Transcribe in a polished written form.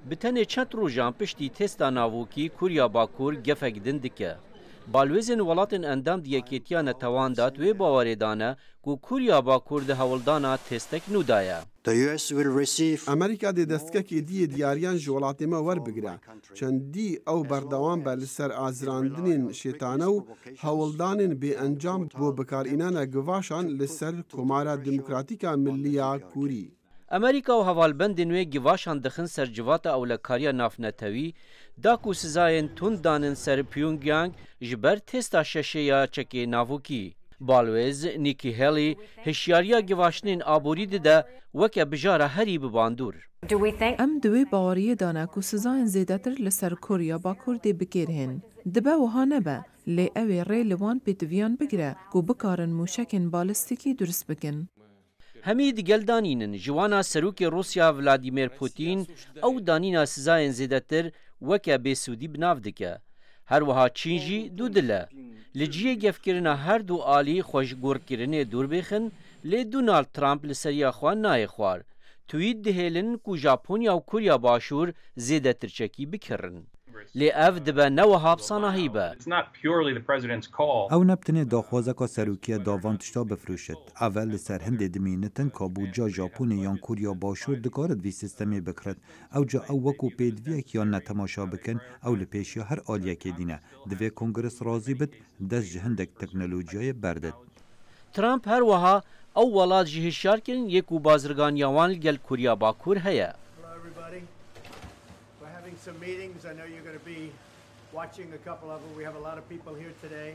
بتنه چند روژان پشتی تستا ناووکی کوریا باکور گفک دن دکه. بالویزن ولاتن اندام دیکیتیا نتوان داد و باوریدانه کو کوریا باکور ده هولدانا تستک نودایا. امریکا د دستککی دی دیاریان جولاتی ما ور بگره چندی او بردوان به لسر آزراندنین شیطانه و هولدانین بی انجام بو بکار اینان گواشان لسر کمارا دموکراتیکا ملیا کوری. امریکا و هوالبند نوی گواشان دخن سر جوات اولکاریا نافنتوی دا کو سزاین تون دانن سر پیونگیانگ جبر تستا ششه یا چکی ناوکی. بالویز نیکی هلی هشیاریا گواشنین آبوری ده وکه بجاره هری بباندور. ام دوی باوری دانه کو سزاین زیدتر لسر کوریا باکور دی بگیرهن. دبه وها نبه لی اوی ری لوان پیتویان بگیره کو بکارن موشکن بالستیکی درست بکن. همید گلدانینن جوانا سروک روسیا ولادیمیر پوتین او دانینا سزاین زیدتر وکه بسودی بناو دکه. هر وها چینجی دو دله. لجیه گفکرنا هر دو آلی خوشگور کرنه دور بخن لی دونالد ترامپ لسریا خواه نای خوار. توید دهیلن کو ژاپونیا و کوریا باشور زیده ترچکی بکرن. لی اف دبه نو حابسانا هیبه. او نبتنه داخوازه که سروکیه داوان تشتا بفروشد. اول سر هنده دمینتن که بوجا ژاپون یا کوریا باشور دکارد وی سیستمی بکرد. او جا او وکو پیدویک یا نتماشا بکن او لپیش یا هر آلیه که دینه. دوی کنگرس رازی بد دست جهندک تکنولوژیای بردد. ترامپ هر وها او ولاد جهشار کرن یکو بازرگان یوان گل کوریا باکور هیا. Some meetings. I know you're going to be watching a couple of them. We have a lot of people here today.